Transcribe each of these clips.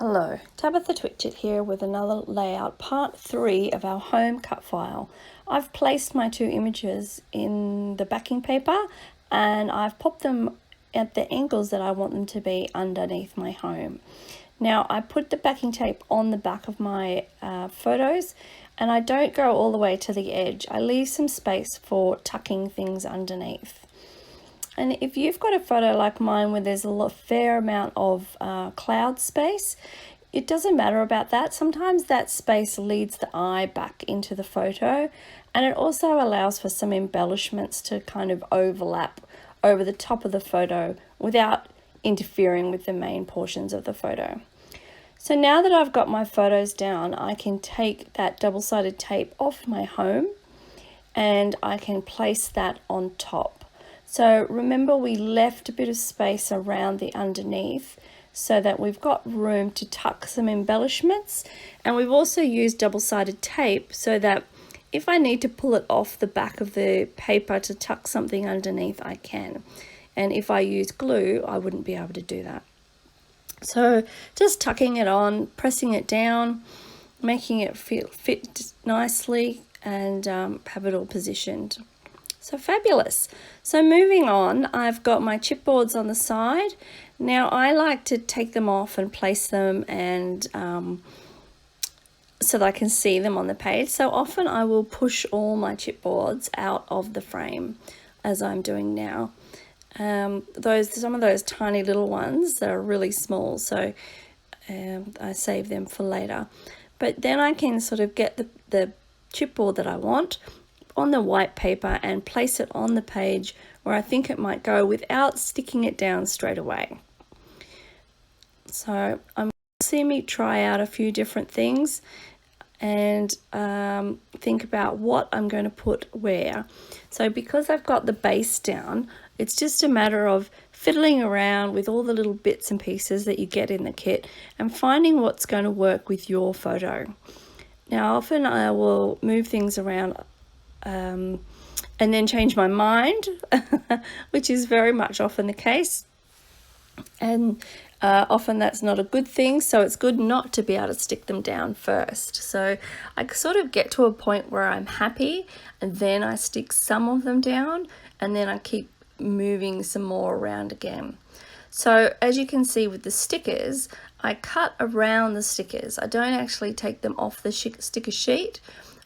Hello, Tabatha Twitchett here with another layout, part 3 of our home cut file. I've placed my two images in the backing paper and I've popped them at the angles that I want them to be underneath my home. Now I put the backing tape on the back of my photos and I don't go all the way to the edge. I leave some space for tucking things underneath. And if you've got a photo like mine where there's a fair amount of cloud space, it doesn't matter about that. Sometimes that space leads the eye back into the photo, and it also allows for some embellishments to kind of overlap over the top of the photo without interfering with the main portions of the photo. So now that I've got my photos down, I can take that double-sided tape off my home and I can place that on top. So remember, we left a bit of space around the underneath so that we've got room to tuck some embellishments, and we've also used double-sided tape so that if I need to pull it off the back of the paper to tuck something underneath, I can. And if I use glue, I wouldn't be able to do that. So just tucking it on, pressing it down, making it fit nicely, and have it all positioned. So fabulous. So moving on, I've got my chipboards on the side. Now I like to take them off and place them and so that I can see them on the page. So often I will push all my chipboards out of the frame as I'm doing now. Some of those tiny little ones that are really small, so I save them for later. But then I can sort of get the chipboard that I want on the white paper and place it on the page where I think it might go without sticking it down straight away. So I'm see me try out a few different things and think about what I'm going to put where. So because I've got the base down, it's just a matter of fiddling around with all the little bits and pieces that you get in the kit and finding what's going to work with your photo. Now often I will move things around and then change my mind, which is very much often the case, and often that's not a good thing, so it's good not to be able to stick them down first. So I sort of get to a point where I'm happy and then I stick some of them down and then I keep moving some more around again. So as you can see with the stickers, I cut around the stickers. I don't actually take them off the sticker sheet.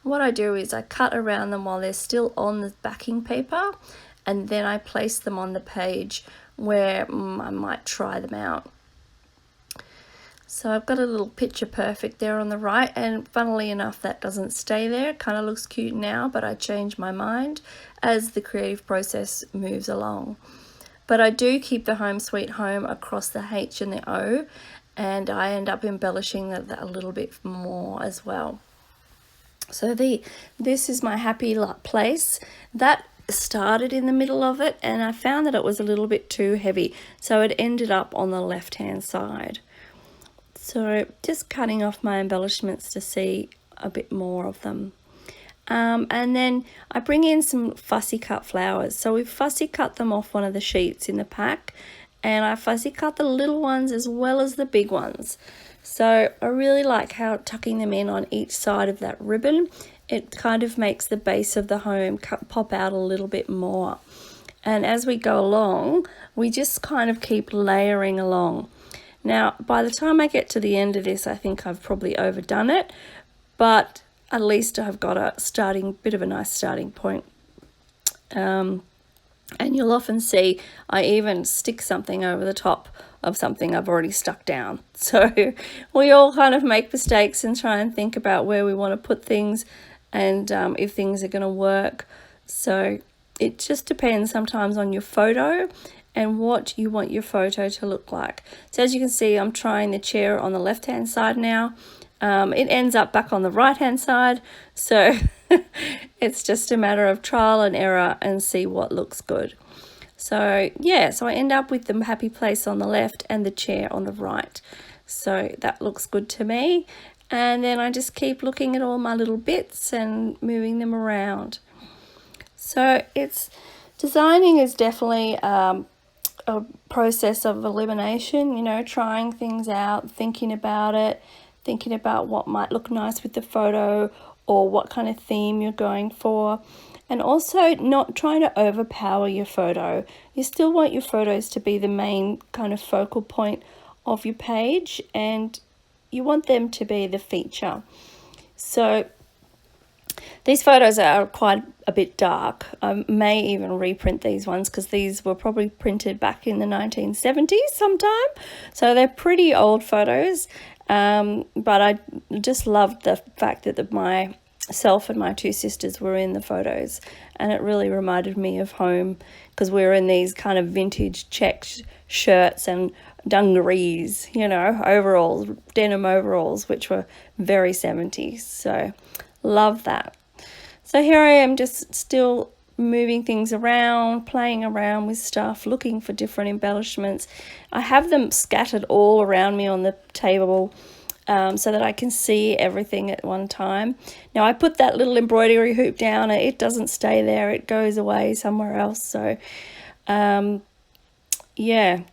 What I do is I cut around them while they're still on the backing paper, and then I place them on the page where I might try them out. So I've got a little picture perfect there on the right, and funnily enough that doesn't stay there. It kind of looks cute now, but I change my mind as the creative process moves along. But I do keep the home sweet home across the H and the O, and I end up embellishing that a little bit more as well. So this is my happy place. That started in the middle of it and I found that it was a little bit too heavy, so it ended up on the left hand side. So just cutting off my embellishments to see a bit more of them. And then I bring in some fussy cut flowers. So we've fussy cut them off one of the sheets in the pack, and I fussy cut the little ones as well as the big ones. So I really like how tucking them in on each side of that ribbon, it kind of makes the base of the home pop out a little bit more. And as we go along, we just kind of keep layering along. Now, by the time I get to the end of this, I think I've probably overdone it, but at least I've got a bit of a nice starting point. And you'll often see I even stick something over the top of something I've already stuck down. So we all kind of make mistakes and try and think about where we want to put things and if things are going to work. So it just depends sometimes on your photo and what you want your photo to look like. So as you can see, I'm trying the chair on the left hand side now. It ends up back on the right hand side, so it's just a matter of trial and error and see what looks good. So yeah, so I end up with the happy place on the left and the chair on the right, so that looks good to me. And then I just keep looking at all my little bits and moving them around. So designing is definitely a process of elimination, you know, trying things out, thinking about it, thinking about what might look nice with the photo or what kind of theme you're going for. And also not trying to overpower your photo. You still want your photos to be the main kind of focal point of your page, and you want them to be the feature. So these photos are quite a bit dark. I may even reprint these ones because these were probably printed back in the 1970s sometime. So they're pretty old photos, but I just loved the fact that myself and my two sisters were in the photos, and it really reminded me of home because we were in these kind of vintage checked shirts and dungarees, you know, overalls, denim overalls, which were very 70s. So love that. So here I am, just still moving things around, playing around with stuff, looking for different embellishments. I have them scattered all around me on the table so that I can see everything at one time. Now I put that little embroidery hoop down. It doesn't stay there. It goes away somewhere else. So yeah.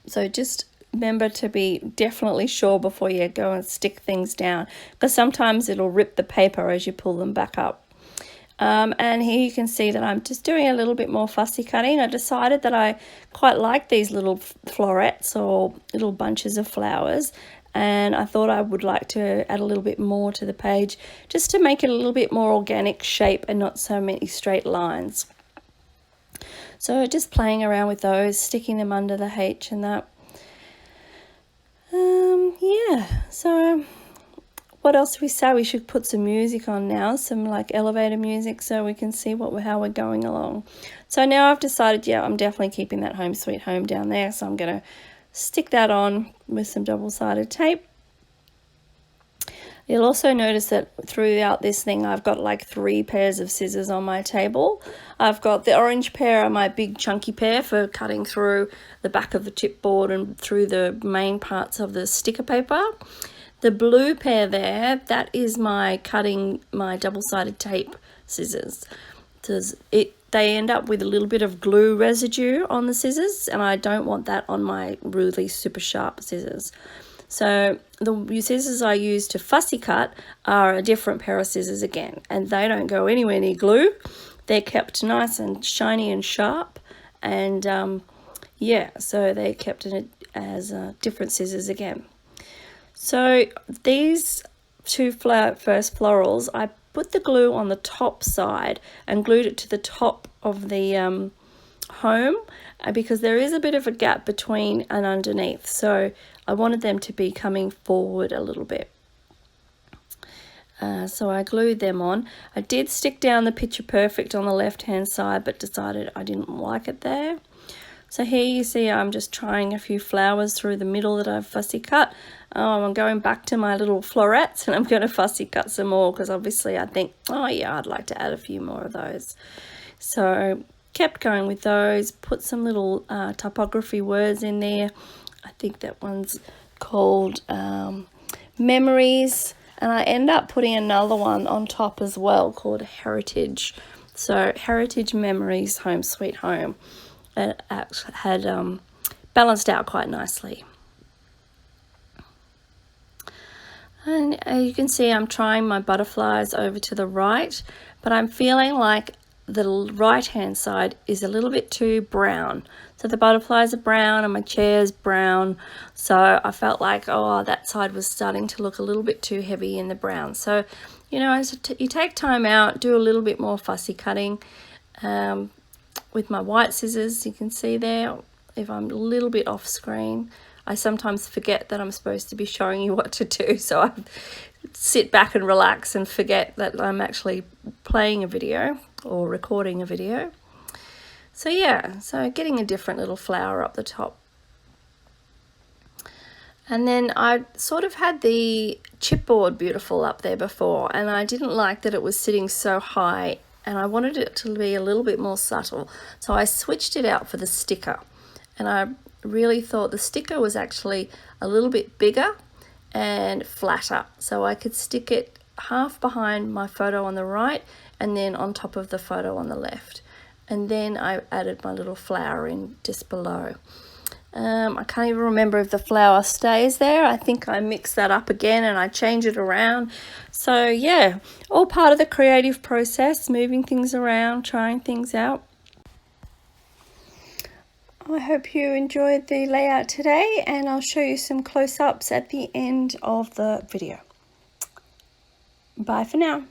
So just remember to be definitely sure before you go and stick things down, because sometimes it'll rip the paper as you pull them back up. And here you can see that I'm just doing a little bit more fussy cutting. I decided that I quite like these little florets or little bunches of flowers, and I thought I would like to add a little bit more to the page just to make it a little bit more organic shape and not so many straight lines. So just playing around with those, sticking them under the H and that. Yeah, so what else do we say? We should put some music on now, some like elevator music, so we can see how we're going along. So now I've decided, yeah, I'm definitely keeping that Home Sweet Home down there, so I'm going to stick that on with some double-sided tape. You'll also notice that throughout this thing I've got like 3 pairs of scissors on my table. I've got the orange pair, my big chunky pair for cutting through the back of the chipboard and through the main parts of the sticker paper. The blue pair there, that is my cutting my double-sided tape scissors. They end up with a little bit of glue residue on the scissors, and I don't want that on my really super sharp scissors. So the scissors I use to fussy cut are a different pair of scissors again, and they don't go anywhere near glue. They're kept nice and shiny and sharp, and yeah, so they're kept in it as different scissors again. So these two first florals, I put the glue on the top side and glued it to the top of the home, because there is a bit of a gap between and underneath, so I wanted them to be coming forward a little bit. So I glued them on. I did stick down the Picture Perfect on the left hand side, but decided I didn't like it there. So here you see I'm just trying a few flowers through the middle that I've fussy cut. I'm going back to my little florets, and I'm going to fussy cut some more because obviously I think, oh yeah, I'd like to add a few more of those. So kept going with those, put some little typography words in there. I think that one's called Memories, and I end up putting another one on top as well called Heritage. So Heritage Memories Home Sweet Home. It had balanced out quite nicely. And you can see I'm trying my butterflies over to the right, but I'm feeling like the right hand side is a little bit too brown. So the butterflies are brown and my chair's brown, so I felt like, oh, that side was starting to look a little bit too heavy in the brown. So, you know, as you take time out, do a little bit more fussy cutting. With my white scissors, you can see there, if I'm a little bit off screen, I sometimes forget that I'm supposed to be showing you what to do, so I sit back and relax and forget that I'm actually playing a video or recording a video. So yeah, so getting a different little flower up the top. And then I sort of had the chipboard beautiful up there before, and I didn't like that it was sitting so high, and I wanted it to be a little bit more subtle. So I switched it out for the sticker, and I really thought the sticker was actually a little bit bigger and flatter, so I could stick it half behind my photo on the right and then on top of the photo on the left. and then I added my little flower in just below. I can't even remember if the flower stays there. I think I mix that up again and I change it around. So yeah, all part of the creative process, moving things around, trying things out. I hope you enjoyed the layout today, and I'll show you some close-ups at the end of the video. Bye for now.